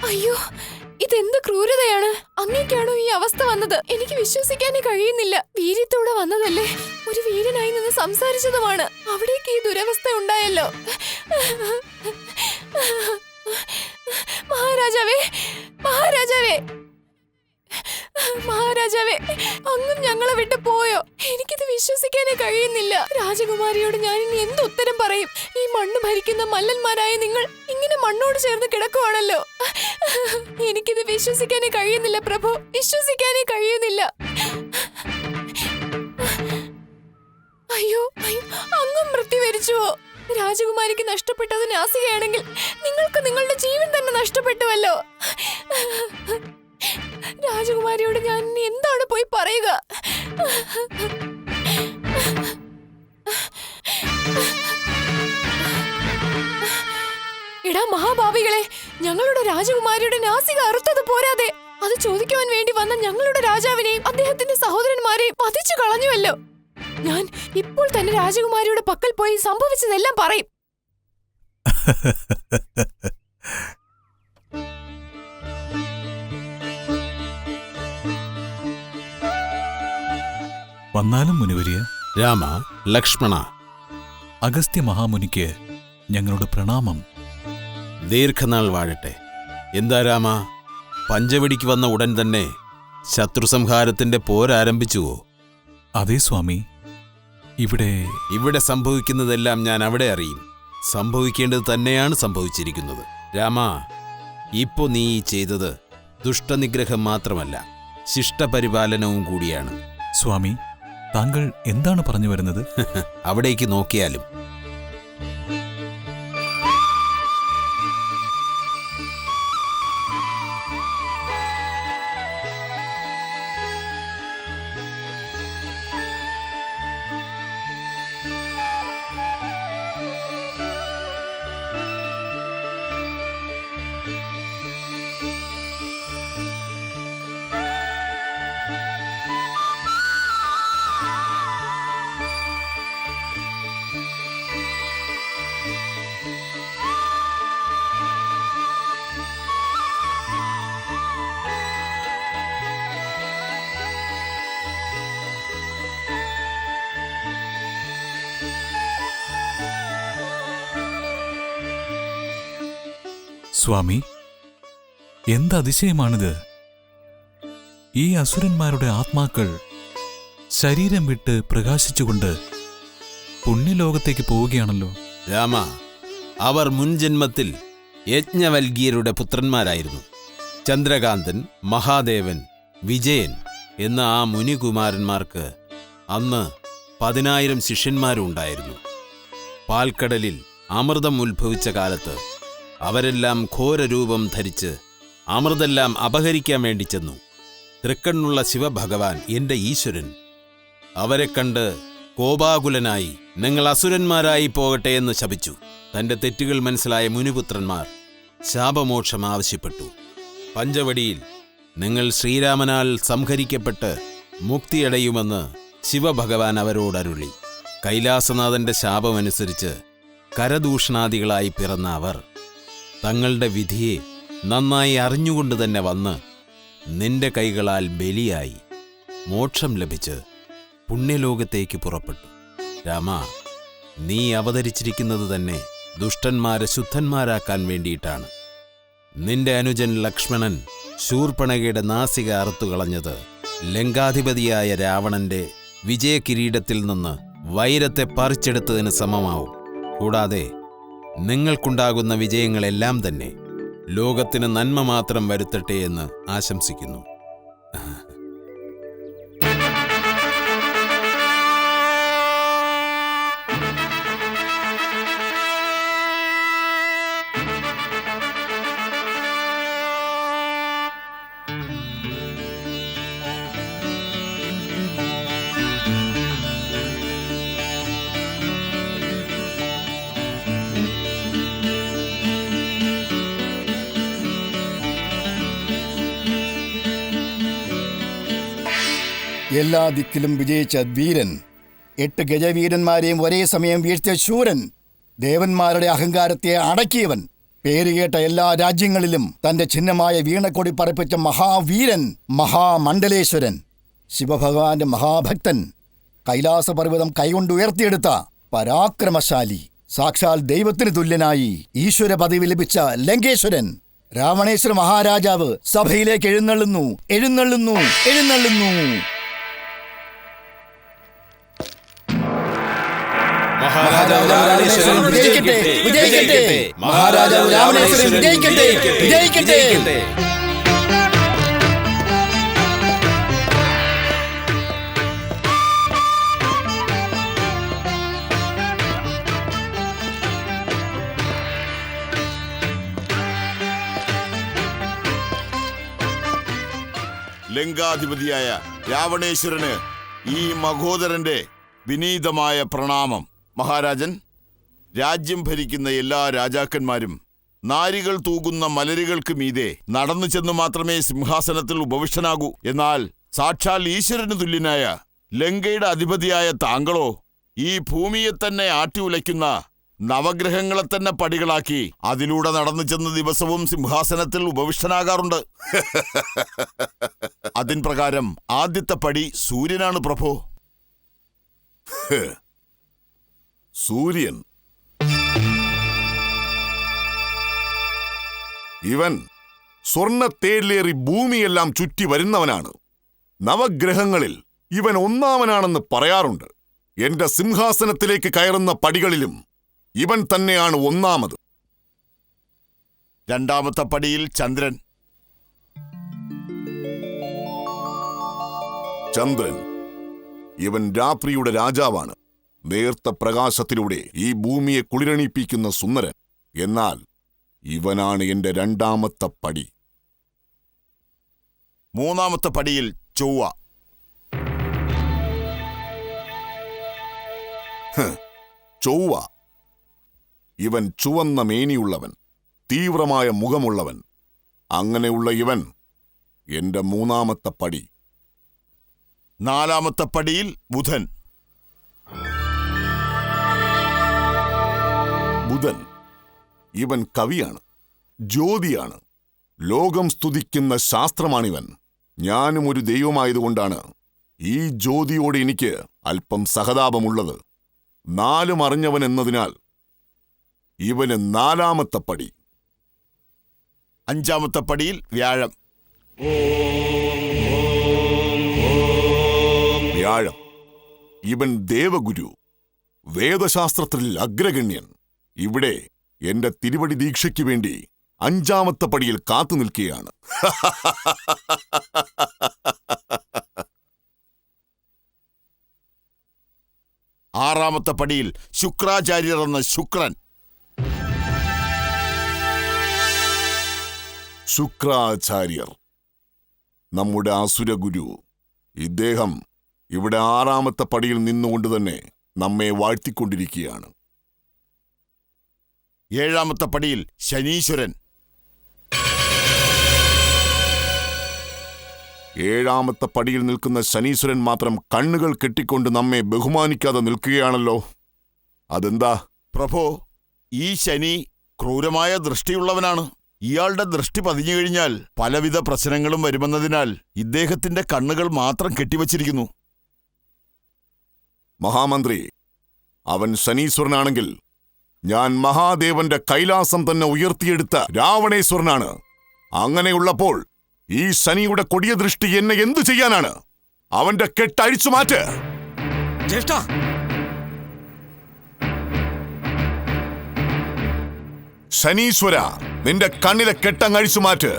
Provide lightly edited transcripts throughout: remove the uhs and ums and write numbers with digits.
അയ്യോ, ഇതെന്ത് ക്രൂരതയാണ്! അങ്ങേക്കാണോ ഈ അവസ്ഥ വന്നത്? എനിക്ക് വിശ്വസിക്കാനേ കഴിയുന്നില്ല. വീര്യത്തോടെ വന്നതല്ലേ, ഒരു വീരനായി നിന്ന് സംസാരിച്ചതുമാണ്. അവിടേക്ക് ഈ ദുരവസ്ഥ ഉണ്ടായല്ലോ. മഹാരാജാവേ, മഹാരാജാവേ, മഹാരാജാവേ, അങ്ങും ഞങ്ങളെ വിട്ടു പോയോ? എനിക്കിത് വിശ്വസിക്കാനേ കഴിയുന്നില്ല. രാജകുമാരിയോട് ഞാൻ ഇനി എന്ത് ഉത്തരം പറയും? ഈ മണ്ണ് ഭരിക്കുന്ന മല്ലന്മാരായ നിങ്ങൾ ഇങ്ങനെ മണ്ണോട് ചേർന്ന് കിടക്കുവാണല്ലോ. എനിക്കിത് വിശ്വസിക്കാനേ കഴിയുന്നില്ല പ്രഭു, വിശ്വസിക്കാനേ കഴിയുന്നില്ല. അയ്യോ, അങ്ങും മൃത്യു വരിച്ചുവോ? രാജകുമാരിക്ക് നഷ്ടപ്പെട്ടത് നാസികയാണെങ്കിൽ നിങ്ങൾക്ക് നിങ്ങളുടെ ജീവൻ തന്നെ നഷ്ടപ്പെട്ടുവല്ലോ. രാജകുമാരിയോട് ഞാൻ എന്താണ് പോയി പറയുക? എടാ മഹാഭാവികളെ, ഞങ്ങളുടെ രാജകുമാരിയുടെ നാസിക അറുത്തത് പോരാതെ അത് ചോദിക്കുവാൻ വേണ്ടി വന്ന ഞങ്ങളുടെ രാജാവിനെയും അദ്ദേഹത്തിന്റെ സഹോദരന്മാരെയും വധിച്ചു കളഞ്ഞുവല്ലോ. ഞാൻ ഇപ്പോൾ തന്നെ രാജകുമാരിയുടെ പക്കൽ പോയി സംഭവിച്ചതെല്ലാം പറയും. വന്നാലും മുനിവരിയ. രാമ, ലക്ഷ്മണ, അഗസ്ത്യ മഹാമുനിക്ക് ഞങ്ങളുടെ പ്രണാമം. ദീർഘനാൾ വാഴട്ടെ. എന്താ രാമ, പഞ്ചവടിക്ക് വന്ന ഉടൻ തന്നെ ശത്രുസംഹാരത്തിന്റെ പോരാരംഭിച്ചുവോ? അതേ സ്വാമി, ഇവിടെ സംഭവിക്കുന്നതെല്ലാം ഞാൻ അവിടെ അറിയും. സംഭവിക്കേണ്ടത് തന്നെയാണ് സംഭവിച്ചിരിക്കുന്നത്. രാമ, ഇപ്പോ നീ ചെയ്തത് ദുഷ്ടനിഗ്രഹം മാത്രമല്ല, ശിഷ്ടപരിപാലനവും കൂടിയാണ്. സ്വാമി, താങ്കൾ എന്താണ് പറഞ്ഞു വരുന്നത്? അവിടേക്ക് നോക്കിയാലും. സ്വാമി, എന്ത് അതിശയമാണിത്! ഈ അസുരന്മാരുടെ ആത്മാക്കൾ ശരീരം വിട്ട് പ്രകാശിച്ചുകൊണ്ട് പുണ്യലോകത്തേക്ക് പോവുകയാണല്ലോ. രാമ, അവർ മുൻജന്മത്തിൽ യജ്ഞവൽഗീയരുടെ പുത്രന്മാരായിരുന്നു. ചന്ദ്രകാന്തൻ, മഹാദേവൻ, വിജയൻ എന്ന ആ മുനികുമാരന്മാർക്ക് അന്ന് 10,000 ശിഷ്യന്മാരുണ്ടായിരുന്നു. പാൽക്കടലിൽ അമൃതം ഉത്ഭവിച്ച കാലത്ത് അവരെല്ലാം ഘോരരൂപം ധരിച്ച് അമൃതെല്ലാം അപഹരിക്കാൻ വേണ്ടി ചെന്നു. തൃക്കണ്ണുള്ള ശിവഭഗവാൻ, എന്റെ ഈശ്വരൻ, അവരെ കണ്ട് കോപാകുലനായി നിങ്ങൾ അസുരന്മാരായി പോകട്ടെ എന്ന് ശപിച്ചു. തന്റെ തെറ്റുകൾ മനസ്സിലായ മുനിപുത്രന്മാർ ശാപമോക്ഷം ആവശ്യപ്പെട്ടു. പഞ്ചവടിയിൽ നിങ്ങൾ ശ്രീരാമനാൽ സംഹരിക്കപ്പെട്ട് മുക്തിയടയുമെന്ന് ശിവഭഗവാൻ അവരോടരുളി. കൈലാസനാഥന്റെ ശാപമനുസരിച്ച് കരദൂഷണാദികളായി പിറന്ന അവർ തങ്ങളുടെ വിധിയെ നന്നായി അറിഞ്ഞുകൊണ്ട് തന്നെ വന്ന് നിന്റെ കൈകളാൽ ബലിയായി മോക്ഷം ലഭിച്ച് പുണ്യലോകത്തേക്ക് പുറപ്പെട്ടു. രാമ, നീ അവതരിച്ചിരിക്കുന്നത് തന്നെ ദുഷ്ടന്മാരെ ശുദ്ധന്മാരാക്കാൻ വേണ്ടിയിട്ടാണ്. നിന്റെ അനുജൻ ലക്ഷ്മണൻ ശൂർപ്പണഖയുടെ നാസിക അറുത്തുകളഞ്ഞത് ലങ്കാധിപതിയായ രാവണന്റെ വിജയകിരീടത്തിൽ നിന്ന് വൈരത്തെ പറിച്ചെടുത്തതിന് സമമാവും. കൂടാതെ നിങ്ങൾക്കുണ്ടാകുന്ന വിജയങ്ങളെല്ലാം തന്നെ ലോകത്തിന് നന്മ മാത്രം വരുത്തട്ടെ എന്ന് ആശംസിക്കുന്നു. എല്ലാ ദിക്കിലും വിജയിച്ച വീരൻ, 8 ഗജവീരന്മാരെയും ഒരേ സമയം വീഴ്ത്തിയ ശൂരൻ, ദേവന്മാരുടെ അഹങ്കാരത്തെ അടക്കിയവൻ, പേരുകേട്ട എല്ലാ രാജ്യങ്ങളിലും തന്റെ ചിഹ്നമായ വീണക്കൊടി പറപ്പിച്ച മഹാവീരൻ, മഹാമണ്ഡലേശ്വരൻ, ശിവഭഗവാന്റെ മഹാഭക്തൻ, കൈലാസപർവ്വതം കൈകൊണ്ടുയർത്തിയെടുത്ത പരാക്രമശാലി, സാക്ഷാൽ ദൈവത്തിന് തുല്യനായി ഈശ്വര പദവി ലഭിച്ച ലങ്കേശ്വരൻ, രാവണേശ്വര മഹാരാജാവ് സഭയിലേക്ക് എഴുന്നള്ളുന്നു, എഴുന്നള്ളുന്നു, എഴുന്നള്ളുന്നു. മഹാരാജാവ് രാവണേശ്വരൻ വിജയിക്കട്ടെ, വിജയിക്കട്ടെ! മഹാരാജാവ് രാവണേശ്വരൻ വിജയിക്കട്ടെ, വിജയിക്കട്ടെ! ലങ്കാധിപതിയായ രാവണേശ്വരന് ഈ മഹോദരന്റെ വിനീതമായ പ്രണാമം. മഹാരാജൻ, രാജ്യം ഭരിക്കുന്ന എല്ലാ രാജാക്കന്മാരും നാരികൾ തൂകുന്ന മലരുകൾക്ക് മീതെ നടന്നു ചെന്ന് മാത്രമേ സിംഹാസനത്തിൽ ഉപവിഷ്ടനാകൂ. എന്നാൽ സാക്ഷാൽ ഈശ്വരന് തുല്യനായ ലങ്കയുടെ അധിപതിയായ താങ്കളോ ഈ ഭൂമിയെ തന്നെ ആട്ടി ഉലയ്ക്കുന്ന നവഗ്രഹങ്ങളെ തന്നെ പടികളാക്കി അതിലൂടെ നടന്നു ചെന്ന് ദിവസവും സിംഹാസനത്തിൽ ഉപവിഷ്ടനാകാറുണ്ട്. അതിൻ പ്രകാരം ആദ്യത്തെ പടി സൂര്യനാണ് പ്രഭോ. സൂര്യൻ? ഇവൻ സ്വർണ്ണത്തേരിലേറി ഭൂമിയെല്ലാം ചുറ്റി വരുന്നവനാണ്. നവഗ്രഹങ്ങളിൽ ഇവൻ ഒന്നാമനാണെന്ന് പറയാറുണ്ട്. എന്റെ സിംഹാസനത്തിലേക്ക് കയറുന്ന പടികളിലും ഇവൻ തന്നെയാണ് ഒന്നാമത്. രണ്ടാമത്തെ പടിയിൽ ചന്ദ്രൻ. ചന്ദ്രൻ ഇവൻ രാത്രിയുടെ രാജാവാണ്. നേർത്ത പ്രകാശത്തിലൂടെ ഈ ഭൂമിയെ കുളിരണിപ്പിക്കുന്ന സുന്ദരൻ. എന്നാൽ ഇവനാണ് എന്റെ രണ്ടാമത്തെ പടി. മൂന്നാമത്തെ പടിയിൽ ചൊവ്വ. ചൊവ്വ ഇവൻ ചുവന്ന മേനിയുള്ളവൻ, തീവ്രമായ മുഖമുള്ളവൻ. അങ്ങനെയുള്ള ഇവൻ എന്റെ മൂന്നാമത്തെ പടി. നാലാമത്തെ പടിയിൽ ബുധൻ. ബുധൻ ഇവൻ കവിയാണ്, ജ്യോതിയാണ്, ലോകം സ്തുതിക്കുന്ന ശാസ്ത്രമാണിവൻ. ഞാനും ഒരു ദൈവമായതുകൊണ്ടാണ് ഈ ജ്യോതിയോട് എനിക്ക് അല്പം സഹതാപമുള്ളത്. നാലും അറിഞ്ഞവൻ എന്നതിനാൽ ഇവന് നാലാമത്തെ പടി. അഞ്ചാമത്തെ പടിയിൽ വ്യാഴം. വ്യാഴം ഇവൻ ദേവഗുരു, വേദശാസ്ത്രത്തിൽ അഗ്രഗണ്യൻ. ഇവിടെ എന്റെ തിരുവടി ദീക്ഷയ്ക്ക് വേണ്ടി അഞ്ചാമത്തെ പടിയിൽ കാത്തു നിൽക്കുകയാണ്. ആറാമത്തെ പടിയിൽ ശുക്രാചാര്യർ എന്ന ശുക്രൻ. ശുക്രാചാര്യർ നമ്മുടെ അസുരഗുരു. ഇദ്ദേഹം ഇവിടെ ആറാമത്തെ പടിയിൽ നിന്നുകൊണ്ട് തന്നെ നമ്മെ വാഴ്ത്തിക്കൊണ്ടിരിക്കുകയാണ്. ഏഴാമത്തെ പടിയിൽ ശനീശ്വരൻ. ഏഴാമത്തെ പടിയിൽ നിൽക്കുന്ന ശനീശ്വരൻ മാത്രം കണ്ണുകൾ കെട്ടിക്കൊണ്ട് നമ്മെ ബഹുമാനിക്കാതെ നിൽക്കുകയാണല്ലോ. അതെന്താ? പ്രഭോ, ഈ ശനി ക്രൂരമായ ദൃഷ്ടിയുള്ളവനാണ്. ഇയാളുടെ ദൃഷ്ടി പതിഞ്ഞു കഴിഞ്ഞാൽ പലവിധ പ്രശ്നങ്ങളും വരുമെന്നതിനാൽ ഇദ്ദേഹത്തിന്റെ കണ്ണുകൾ മാത്രം കെട്ടിവച്ചിരിക്കുന്നു. മഹാമന്ത്രി, അവൻ ശനീശ്വരനാണെങ്കിൽ ഞാൻ മഹാദേവന്റെ കൈലാസം തന്നെ ഉയർത്തിയെടുത്ത രാവണേശ്വരനാണ്. അങ്ങനെയുള്ളപ്പോൾ ഈ ശനിയുടെ കൊടിയ ദൃഷ്ടി എന്നെ എന്തു ചെയ്യാനാണ്? അവന്റെ കെട്ടഴിച്ചു മാറ്റ്. ശനീശ്വര, നിന്റെ കണ്ണിലെ കെട്ടങ്ങഴിച്ചു മാറ്റ്.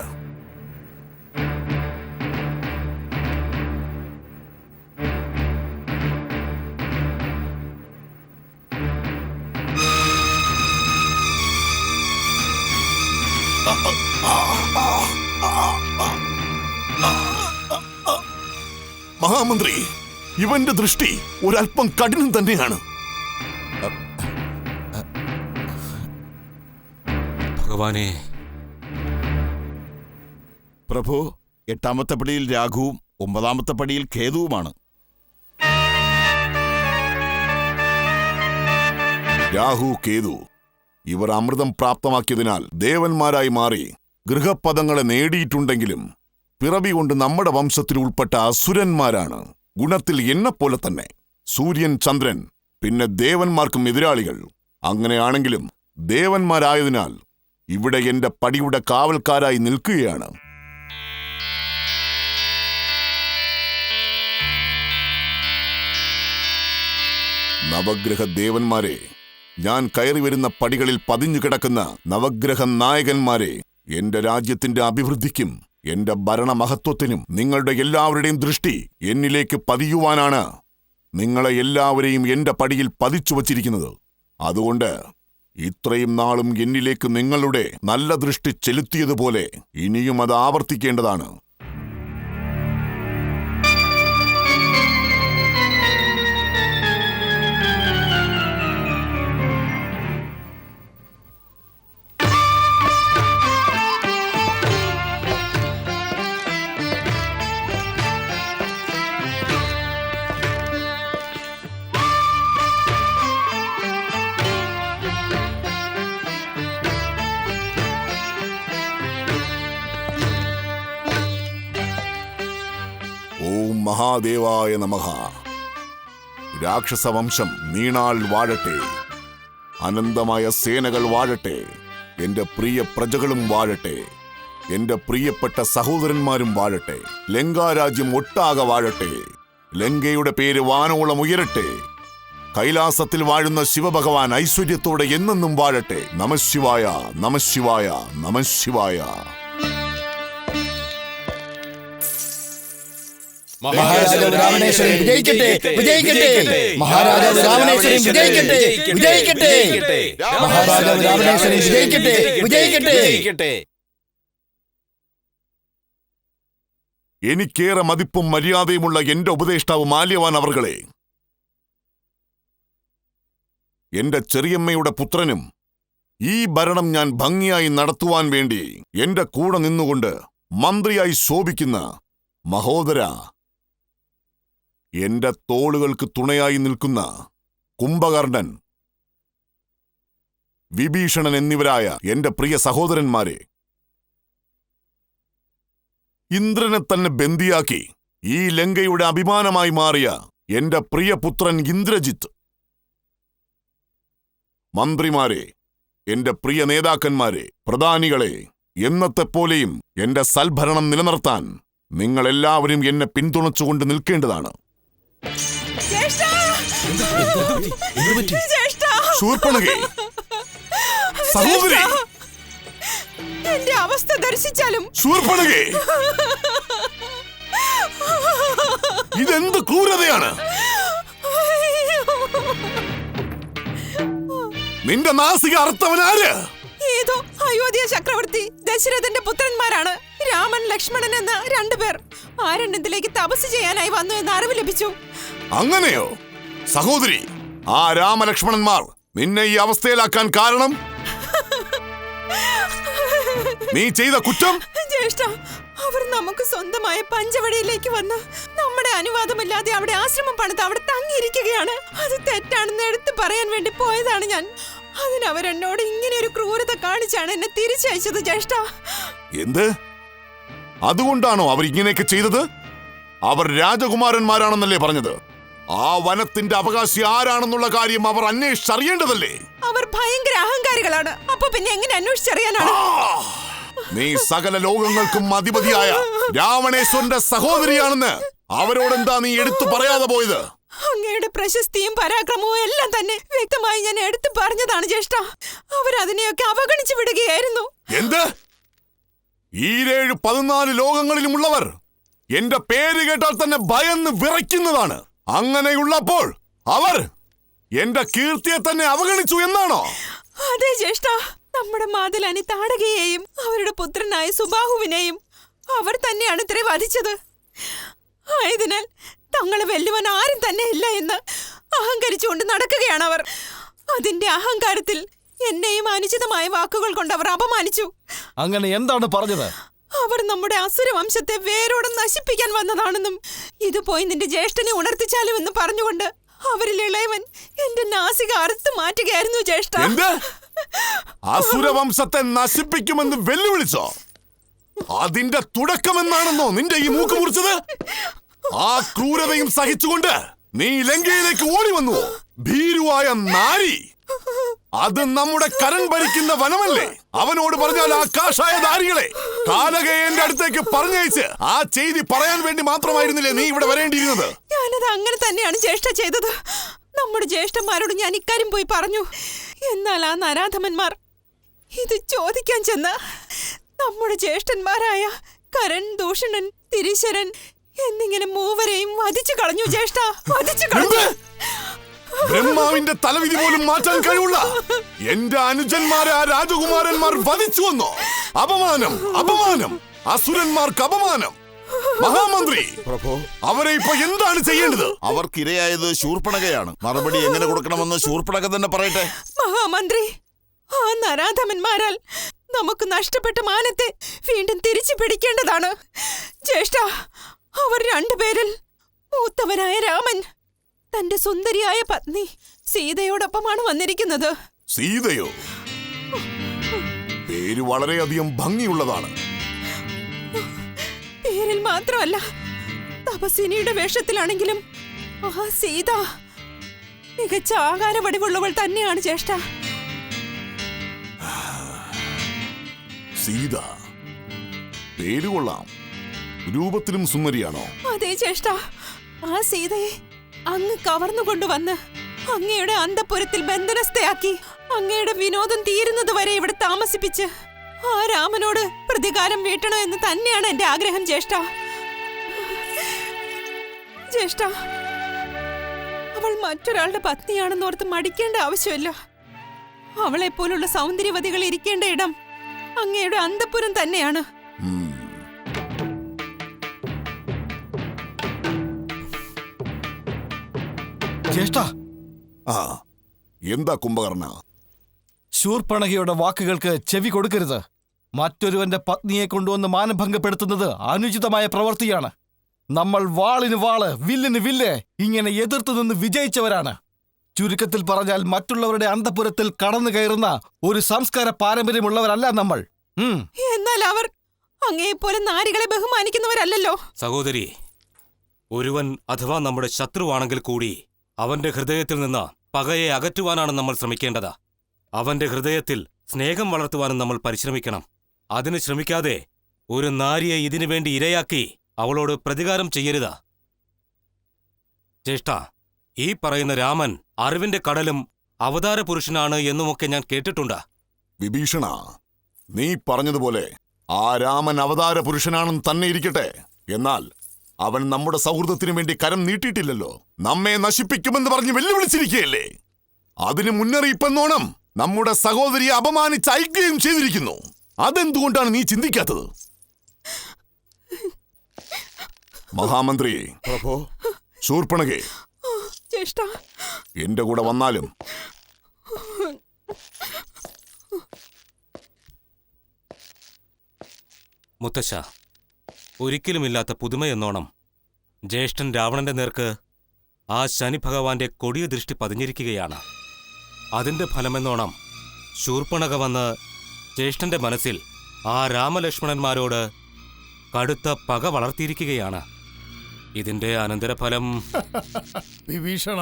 മഹാമന്ത്രി, ഇവന്റെ ദൃഷ്ടി ഒരല്പം കഠിനം തന്നെയാണ്. ഭഗവാനെ. പ്രഭു, എട്ടാമത്തെ പടിയിൽ രാഘുവും ഒമ്പതാമത്തെ പടിയിൽ കേതുവുമാണ്. രാഹു, കേതു ഇവർ അമൃതം പ്രാപ്തമാക്കിയതിനാൽ ദേവന്മാരായി മാറി ഗൃഹപദങ്ങളെ നേടിയിട്ടുണ്ടെങ്കിലും പിറവി കൊണ്ട് നമ്മുടെ വംശത്തിൽ ഉൾപ്പെട്ട അസുരന്മാരാണ്. ഗുണത്തിൽ എന്നെപ്പോലെ തന്നെ. സൂര്യൻ, ചന്ദ്രൻ, പിന്നെ ദേവന്മാർക്കും എതിരാളികൾ. അങ്ങനെയാണെങ്കിലും ദേവന്മാരായതിനാൽ ഇവിടെ എന്റെ പടിയുടെ കാവൽക്കാരായി നിൽക്കുകയാണ്. നവഗ്രഹ ദേവന്മാരെ, ഞാൻ കയറി വരുന്ന പടികളിൽ പതിഞ്ഞു കിടക്കുന്ന നവഗ്രഹ നായകന്മാരെ, എന്റെ രാജ്യത്തിന്റെ അഭിവൃദ്ധിക്കും എന്റെ ഭരണമഹത്വത്തിനും നിങ്ങളുടെ എല്ലാവരുടെയും ദൃഷ്ടി എന്നിലേക്ക് പതിയുവാനാണ് നിങ്ങളെ എല്ലാവരെയും എന്റെ പടിയിൽ പതിച്ചു വച്ചിരിക്കുന്നത്. അതുകൊണ്ട് ഇത്രയും നാളും എന്നിലേക്ക് നിങ്ങളുടെ നല്ല ദൃഷ്ടി ചെലുത്തിയതുപോലെ ഇനിയും അത് ആവർത്തിക്കേണ്ടതാണ്. ഓം മഹാദേവായ നമഃ. രാക്ഷസവംശം നീണാൾ വാഴട്ടെ. അനന്തമായ സേനകൾ വാഴട്ടെ. എന്റെ പ്രിയ പ്രജകളും വാഴട്ടെ. എന്റെ പ്രിയപ്പെട്ട സഹോദരന്മാരും വാഴട്ടെ. ലങ്കാരാജ്യം ഒട്ടാകെ വാഴട്ടെ. ലങ്കയുടെ പേര് വാനോളം ഉയരട്ടെ. കൈലാസത്തിൽ വാഴുന്ന ശിവഭഗവാൻ ഐശ്വര്യത്തോടെ എന്നെന്നും വാഴട്ടെ. നമഃശിവായ, നമഃശിവായ, നമഃശിവായ. മഹാരാജാവ് രാമണേശ്വരൻ വിജയിക്കട്ടെ, വിജയിക്കട്ടെ. മഹാരാജാവ് രാമണേശ്വരൻ വിജയിക്കട്ടെ, വിജയിക്കട്ടെ. മഹാരാജാവ് രാമണേശ്വരൻ വിജയിക്കട്ടെ, വിജയിക്കട്ടെ. എനിക്കേറെ മതിപ്പും മര്യാദയുമുള്ള എന്റെ ഉപദേഷ്ടാവ് മാല്യവാൻ അവർകളെ, എന്റെ ചെറിയമ്മയുടെ പുത്രനും ഈ ഭരണം ഞാൻ ഭംഗിയായി നടത്തുവാൻ വേണ്ടി എന്റെ കൂടെ നിന്നുകൊണ്ട് മന്ത്രിയായി ശോഭിക്കുന്ന മഹോദര, എന്റെ തോളുകൾക്ക് തുണയായി നിൽക്കുന്ന കുംഭകർണൻ, വിഭീഷണൻ എന്നിവരായ എന്റെ പ്രിയ സഹോദരന്മാരെ, ഇന്ദ്രനെ തന്നെ ബന്ദിയാക്കി ഈ ലങ്കയുടെ അഭിമാനമായി മാറിയ എന്റെ പ്രിയപുത്രൻ ഇന്ദ്രജിത്ത്, മന്ത്രിമാരെ, എന്റെ പ്രിയ നേതാക്കന്മാരെ, പ്രധാനികളെ, എന്നത്തെപ്പോലെയും എന്റെ സൽഭരണം നിലനിർത്താൻ നിങ്ങളെല്ലാവരും എന്നെ പിന്തുണച്ചുകൊണ്ട് നിൽക്കേണ്ടതാണ്. ശൂർപ്പണഖേ, സഹോദരി, എന്റെ അവസ്ഥ ദർശിച്ചാലും ശൂർപ്പണഖേ, ഇതെന്ത് ക്രൂരതയാണ്! നിന്റെ നാസിക അർത്ഥവനാര്? ഏതോ അയോധ്യ ചക്രവർത്തി ദശരഥന്റെ പുത്രന്മാരാണ്. രാമൻ, ലക്ഷ്മണൻ എന്ന രണ്ടുപേർ ആരണ്യത്തിലേക്ക് തപസ് ചെയ്യാനായി വന്നു എന്ന് അറിവ് ലഭിച്ചു. അങ്ങനെയോ? സഹോദരി, ആ രാമലക്ഷ്മണന്മാർ നിന്നെ ഈ അവസ്ഥയിലാക്കാൻ കാരണം? നീ ചെയ്ത കുറ്റം? ജ്യേഷ്ഠ, അവർ നമുക്ക് സ്വന്തമായ പഞ്ചവടിയിലേക്ക് വന്ന് നമ്മുടെ അനുവാദമില്ലാതെ അവിടെ ആശ്രമം പണിത് അവിടെ തങ്ങിയിരിക്കുകയാണ്. അത് തെറ്റാണെന്ന് എടുത്തു പറയാൻ വേണ്ടി പോയതാണ് ഞാൻ. അതിനവരെന്നോട് ഇങ്ങനെ ഒരു ക്രൂരത കാണിച്ചാണ് എന്നെ തിരിച്ചയച്ചത് ജ്യേഷ്ഠ. എന്ത്? അതുകൊണ്ടാണോ അവർ ഇങ്ങനെയൊക്കെ ചെയ്തത്? അവർ രാജകുമാരന്മാരാണെന്നല്ലേ പറഞ്ഞത്? ആ വനത്തിന്റെ അവകാശി ആരാണെന്നുള്ള കാര്യം അവർ അന്വേഷിച്ചറിയേണ്ടതല്ലേ? അവർ ഭയങ്കര അഹങ്കാരികളാണ്. അപ്പൊ പിന്നെ എങ്ങനെ അന്വേഷിച്ചറിയാനാണ്? നീ സകല ലോകങ്ങൾക്കും അധിപതിയായ രാവണേശ്വരന്റെ സഹോദരിയാണെന്ന് അവരോടെന്താ നീ എടുത്തു പറയാതെ പോയത്? അങ്ങയുടെ പ്രശസ്തിയും പരാക്രമവും എല്ലാം തന്നെ വ്യക്തമായി ഞാൻ എടുത്തു പറഞ്ഞതാണ് ജ്യേഷ്ഠ. അവരതിനെയൊക്കെ അവഗണിച്ചു വിടുകയായിരുന്നു. എന്ത്? ഈ 14 ലോകങ്ങളിലുമുള്ളവർ എന്റെ പേര് കേട്ടാൽ തന്നെ ഭയന്ന് വിറയ്ക്കുന്നതാണ്. അങ്ങനെയുള്ളപ്പോൾ അവർ എന്റെ കീർത്തിയെ തന്നെ അവഗണിച്ചു എന്നാണോ? അതെ ജ്യേഷ്ഠ, നമ്മുടെ മാതലാനി താടകയെയും അവരുടെ പുത്രനായ സുബാഹുവിനെയും അവർ തന്നെയാണ് ഇത്ര വധിച്ചത്. ആയതിനാൽ തങ്ങളെ വെല്ലുവാൻ ആരും തന്നെ ഇല്ല എന്ന് അഹങ്കരിച്ചുകൊണ്ട് നടക്കുകയാണ് അവർ. അതിന്റെ അഹങ്കാരത്തിൽ എന്നെയും അനുചിതമായ വാക്കുകൾ കൊണ്ട് അവർ അപമാനിച്ചു. അങ്ങനെ എന്താണ് പറഞ്ഞത്? അവർ നമ്മുടെ അസുരവംശത്തെ വേരോടെ നശിപ്പിക്കാൻ വന്നതാണെന്നും ഇത് പോയി നിന്റെ ജ്യേഷ്ഠനെ ഉണർത്തിച്ചാലും എന്ന് പറഞ്ഞുകൊണ്ട് അവരിൽ ഇളയവൻ എന്റെ നാസിക അറുത്തു മാറ്റുകയായിരുന്നു ജ്യേഷ്ഠ. എന്ത്? അസുരവംശത്തെ നശിപ്പിക്കുമെന്ന് വെല്ലുവിളിച്ചോ? അതിന്റെ തുടക്കമെന്നാണെന്നോ നിന്റെ ഈ മൂക്ക് മുറിച്ചത്? ആ ക്രൂരതയും സഹിച്ചുകൊണ്ട് നീ ലങ്കയിലേക്ക് ഓടി വന്നു. ഭീരുവായ നാരി! അത് നമ്മുടെ കരൺ ഭരിക്കുന്ന വനമല്ലേ? അവനോട് പറഞ്ഞാൽ ആ കാഷായ ധാരികളെ കാലകേയന്റെ അടുത്തേക്ക് പറഞ്ഞയച്ച് ആ ചെയ്തി പറയാൻ വേണ്ടി മാത്രമായിരുന്നില്ലേ നീ ഇവിടെ വരേണ്ടിയിരുന്നത്? ഞാനത് അങ്ങനെ തന്നെയാണ് ജ്യേഷ്ഠ ചെയ്തത്. നമ്മുടെ ജ്യേഷ്ഠന്മാരോട് ഞാൻ ഇക്കാര്യം പോയി പറഞ്ഞു. എന്നാൽ ആ നരാധമന്മാർ ഇത് ചോദിക്കാൻ ചെന്ന് നമ്മുടെ ജ്യേഷ്ഠന്മാരായ കരൺ, ദൂഷണൻ, തിരിശരൻ എന്നിങ്ങനെ മൂവരെയും വധിച്ചു കളഞ്ഞു ജ്യേഷ്ഠ, വധിച്ചു കളഞ്ഞു. ബ്രഹ്മാവിന്റെ തലവിധി പോലും മാറ്റാൻ കഴിവുള്ള എന്റെ അനുജന്മാരെ ആ രാജകുമാരന്മാർ വധിച്ചു വന്നോ? അപമാനം, അപമാനം! അസുരന്മാർക്ക് അപമാനം! മഹാമന്ത്രി, പ്രഭു, അവരെ ഇപ്പൊ എന്താണ് ചെയ്യേണ്ടത്? അവർക്കിരയായത് ശൂർപ്പണഖയാണ്. മറുപടി എങ്ങനെ കൊടുക്കണമെന്ന് ശൂർപ്പണഖ തന്നെ പറയട്ടെ. മഹാമന്ത്രി, ആ നരാധമന്മാരാൽ നമുക്ക് നഷ്ടപ്പെട്ട മാനത്തെ വീണ്ടും തിരിച്ചു പിടിക്കേണ്ടതാണ് ജ്യേഷ്ഠ. അവർ രണ്ടുപേരിൽ മൂത്തവനായ രാമൻ തന്റെ സുന്ദരിയായ പത്നി സീതയോടൊപ്പമാണ് വന്നിരിക്കുന്നത്. സീതയോ? പേര് വളരെയധികം ഭംഗിയുള്ളതാണ്. പേരിൽ മാത്രമല്ല, തപസ്വിനിയുടെ വേഷത്തിലാണെങ്കിലും ആ സീത മികച്ച ആകാരവടിവുള്ളവൾ തന്നെയാണ് ജ്യേഷ്ഠ. സീത പേര് കൊള്ളാം. രൂപത്തിലും സുന്ദരിയാണോ? അതെ ജ്യേഷ്ഠ, ആ സീതയെ അങ്ങ് കവർന്നുകൊണ്ടുവന്ന് അങ്ങയുടെ അന്തപുരത്തിൽ ബന്ധനസ്ഥയാക്കി അങ്ങയുടെ വിനോദം തീരുന്നത് വരെ ഇവിടെ താമസിപ്പിച്ച് ആ രാമനോട് പ്രതികാരം വീട്ടണോ എന്ന് തന്നെയാണ് എന്റെ ആഗ്രഹം ജ്യേഷ്ഠ. ജ്യേഷ്ഠ, അവൾ മറ്റൊരാളുടെ പത്നിയാണെന്നോർത്ത് മടിക്കേണ്ട ആവശ്യമില്ല. അവളെ പോലുള്ള സൗന്ദര്യവതികൾ ഇരിക്കേണ്ട ഇടം അങ്ങയുടെ അന്തപുരം തന്നെയാണ്. ജ്യേഷ്ഠ, ആ എന്താ കുംഭകർണ? ശൂർപ്പണഖയുടെ വാക്കുകൾക്ക് ചെവി കൊടുക്കരുത്. മറ്റൊരുവന്റെ പത്നിയെ കൊണ്ടുവന്ന് മാനഭംഗപ്പെടുത്തുന്നത് അനുചിതമായ പ്രവൃത്തിയാണ്. നമ്മൾ വാളിന് വാള്, വില്ലിന് വില്ല് ഇങ്ങനെ എതിർത്തു നിന്ന് വിജയിച്ചവരാണ്. ചുരുക്കത്തിൽ പറഞ്ഞാൽ മറ്റുള്ളവരുടെ അന്തപുരത്തിൽ കടന്നു കയറുന്ന ഒരു സംസ്കാര പാരമ്പര്യമുള്ളവരല്ല നമ്മൾ. എന്നാൽ അവർ അങ്ങയെപ്പോലെ നാരികളെ ബഹുമാനിക്കുന്നവരല്ലോ. സഹോദരി, ഒരുവൻ അഥവാ നമ്മുടെ ശത്രുവാണെങ്കിൽ കൂടി അവന്റെ ഹൃദയത്തിൽ നിന്ന് പകയെ അകറ്റുവാനാണ് നമ്മൾ ശ്രമിക്കേണ്ടത്. അവന്റെ ഹൃദയത്തിൽ സ്നേഹം വളർത്തുവാനും നമ്മൾ പരിശ്രമിക്കണം. അതിന് ശ്രമിക്കാതെ ഒരു നാരിയെ ഇതിനു വേണ്ടി ഇരയാക്കി അവളോട് പ്രതികാരം ചെയ്യരുത്. ജ്യേഷ്ഠ, ഈ പറയുന്ന രാമൻ അറിവിന്റെ കടലും അവതാര പുരുഷനാണ് എന്നുമൊക്കെ ഞാൻ കേട്ടിട്ടുണ്ട്. വിഭീഷണ, നീ പറഞ്ഞതുപോലെ ആ രാമൻ അവതാര പുരുഷനാണെന്ന് തന്നെ ഇരിക്കട്ടെ. എന്നാൽ അവൻ നമ്മുടെ സൗഹൃദത്തിനു വേണ്ടി കരം നീട്ടിയിട്ടില്ലല്ലോ. നമ്മെ നശിപ്പിക്കുമെന്ന് പറഞ്ഞ് വെല്ലുവിളിച്ചിരിക്കുകയല്ലേ. അതിന് മുന്നറിയിപ്പെന്നോണം നമ്മുടെ സഹോദരിയെ അപമാനിച്ച് അയക്കുകയും ചെയ്തിരിക്കുന്നു. അതെന്തുകൊണ്ടാണ് നീ ചിന്തിക്കാത്തത്? മഹാമന്ത്രി, പ്രഭോ, ശൂർപ്പണഖേ, ജ്യേഷ്ഠ, എന്റെ കൂടെ വന്നാലും. മുത്തശ്ശ, ഒരിക്കലുമില്ലാത്ത പുതുമയെന്നോണം ജ്യേഷ്ഠൻ രാവണന്റെ നേർക്ക് ആ ശനി ഭഗവാന്റെ കൊടിയ ദൃഷ്ടി പതിഞ്ഞിരിക്കുകയാണ്. അതിന്റെ ഫലമെന്നോണം ശൂർപ്പണഖ വന്ന് ജ്യേഷ്ഠന്റെ മനസ്സിൽ ആ രാമലക്ഷ്മണന്മാരോട് കടുത്ത പക വളർത്തിയിരിക്കുകയാണ്. ഇതിന്റെ അനന്തരഫലം... വിഭീഷണ,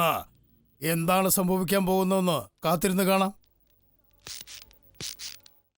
എന്താണ് സംഭവിക്കാൻ പോകുന്നതെന്ന് കാത്തിരുന്ന് കാണാം.